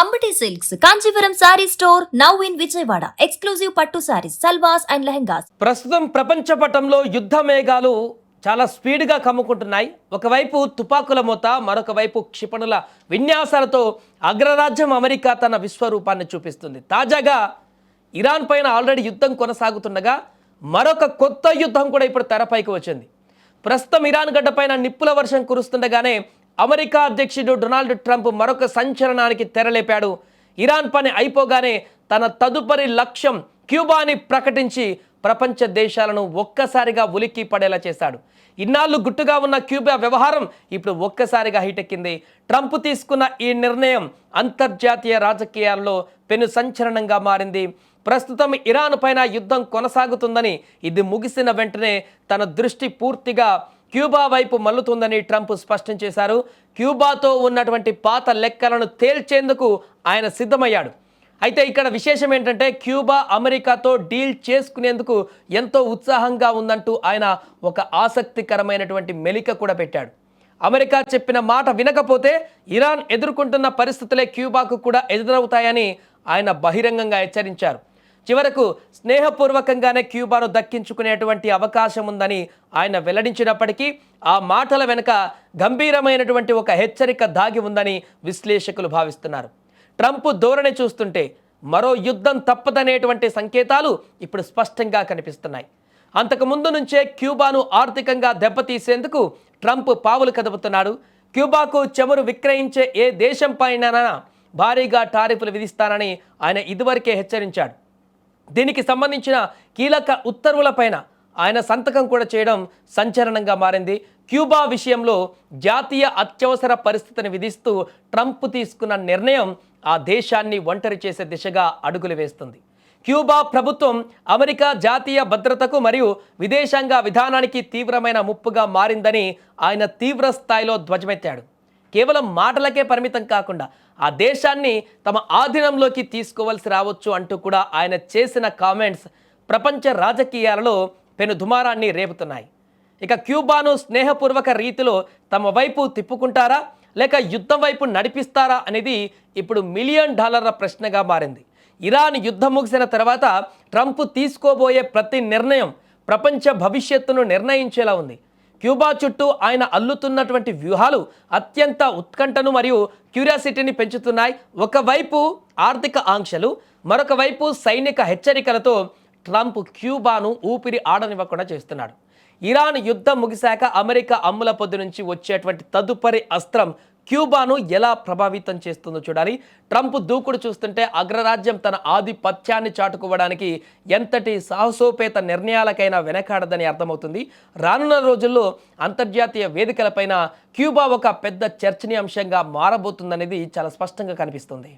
Ambati silks Kanchipuram sorry store now in Vijayawada. Exclusive పట్టు saris, సల్వాస్ and lehengas. ప్రస్తుతం ప్రపంచ పటంలో యుద్ధ మేఘాలు చాలా స్పీడ్గా కమ్ముకుంటున్నాయి. ఒకవైపు తుపాకుల మోత, మరొక వైపు క్షిపణుల విన్యాసాలతో అగ్రరాజ్యం అమెరికా తన విశ్వరూపాన్ని చూపిస్తుంది. తాజాగా ఇరాన్ పైన ఆల్రెడీ యుద్ధం కొనసాగుతుండగా మరొక కొత్త యుద్ధం కూడా ఇప్పుడు తెరపైకి వచ్చింది. ప్రస్తుతం ఇరాన్ గడ్డపైన నిప్పుల వర్షం కురుస్తుండగానే అమెరికా అధ్యక్షుడు డొనాల్డ్ ట్రంప్ మరొక సంచలనానికి తెరలేపాడు. ఇరాన్ పని అయిపోగానే తన తదుపరి లక్ష్యం క్యూబాని ప్రకటించి ప్రపంచ దేశాలను ఒక్కసారిగా ఉలిక్కి పడేలా చేశాడు. ఇన్నాళ్ళు గుట్టుగా ఉన్న క్యూబా వ్యవహారం ఇప్పుడు ఒక్కసారిగా హీటెక్కింది. ట్రంప్ తీసుకున్న ఈ నిర్ణయం అంతర్జాతీయ రాజకీయాల్లో పెను సంచలనంగా మారింది. ప్రస్తుతం ఇరాన్ పైన యుద్ధం కొనసాగుతుందని, ఇది ముగిసిన వెంటనే తన దృష్టి పూర్తిగా క్యూబా వైపు మల్లుతుందని ట్రంప్ స్పష్టం చేశారు. క్యూబాతో ఉన్నటువంటి పాత లెక్కలను తేల్చేందుకు ఆయన సిద్ధమయ్యాడు. అయితే ఇక్కడ విశేషం ఏంటంటే, క్యూబా అమెరికాతో డీల్ చేసుకునేందుకు ఎంతో ఉత్సాహంగా ఉందంటూ ఆయన ఒక ఆసక్తికరమైనటువంటి మెలిక కూడా పెట్టాడు. అమెరికా చెప్పిన మాట వినకపోతే ఇరాన్ ఎదుర్కొంటున్న పరిస్థితులే క్యూబాకు కూడా ఎదురవుతాయని ఆయన బహిరంగంగా హెచ్చరించారు. చివరకు స్నేహపూర్వకంగానే క్యూబాను దక్కించుకునేటువంటి అవకాశం ఉందని ఆయన వెల్లడించినప్పటికీ ఆ మాటల వెనుక గంభీరమైనటువంటి ఒక హెచ్చరిక దాగి ఉందని విశ్లేషకులు భావిస్తున్నారు. ట్రంప్ ధోరణి చూస్తుంటే మరో యుద్ధం తప్పదనేటువంటి సంకేతాలు ఇప్పుడు స్పష్టంగా కనిపిస్తున్నాయి. అంతకుముందు నుంచే క్యూబాను ఆర్థికంగా దెబ్బతీసేందుకు ట్రంప్ పావులు కదుపుతున్నాడు. క్యూబాకు చమురు విక్రయించే ఏ దేశం పైన భారీగా టారిఫ్లు విధిస్తానని ఆయన ఇదివరకే హెచ్చరించాడు. దీనికి సంబంధించిన కీలక ఉత్తర్వులపైన ఆయన సంతకం కూడా చేయడం సంచలనంగా మారింది. క్యూబా విషయంలో జాతీయ అత్యవసర పరిస్థితిని విధిస్తూ ట్రంప్ తీసుకున్న నిర్ణయం ఆ దేశాన్ని ఒంటరి చేసే దిశగా అడుగులు వేస్తుంది. క్యూబా ప్రభుత్వం అమెరికా జాతీయ భద్రతకు మరియు విదేశాంగ విధానానికి తీవ్రమైన ముప్పుగా మారిందని ఆయన తీవ్ర స్థాయిలో ధ్వజమెత్తాడు. కేవలం మాటలకే పరిమితం కాకుండా ఆ దేశాన్ని తమ ఆధీనంలోకి తీసుకోవాల్సి రావచ్చు అంటూ కూడా ఆయన చేసిన కామెంట్స్ ప్రపంచ రాజకీయాలలో పెను దుమారాన్ని రేపుతున్నాయి. ఇక క్యూబాను స్నేహపూర్వక రీతిలో తమ వైపు తిప్పుకుంటారా లేక యుద్ధం వైపు నడిపిస్తారా అనేది ఇప్పుడు $1 మిలియన్ ప్రశ్నగా మారింది. ఇరాన్ యుద్ధం ముగిసిన తర్వాత ట్రంప్ తీసుకోబోయే ప్రతి నిర్ణయం ప్రపంచ భవిష్యత్తును నిర్ణయించేలా ఉంది. క్యూబా చుట్టూ ఆయన అల్లుతున్నటువంటి వ్యూహాలు అత్యంత ఉత్కంఠను మరియు క్యూరియాసిటీని పెంచుతున్నాయి. ఒకవైపు ఆర్థిక ఆంక్షలు, మరొక వైపు సైనిక హెచ్చరికలతో ట్రంప్ క్యూబాను ఊపిరి ఆడనివ్వకుండా చేస్తున్నాడు. ఇరాన్ యుద్ధం ముగిశాక అమెరికా అమ్ముల పొద్దు నుంచి వచ్చేటువంటి తదుపరి అస్త్రం క్యూబాను ఎలా ప్రభావితం చేస్తుందో చూడాలి. ట్రంప్ దూకుడు చూస్తుంటే అగ్రరాజ్యం తన ఆధిపత్యాన్ని చాటుకోవడానికి ఎంతటి సాహసోపేత నిర్ణయాలకైనా వెనకాడదని అర్థమవుతుంది. రానున్న రోజుల్లో అంతర్జాతీయ వేదికలపైన క్యూబా ఒక పెద్ద చర్చనీయాంశంగా మారబోతుందనేది చాలా స్పష్టంగా కనిపిస్తుంది.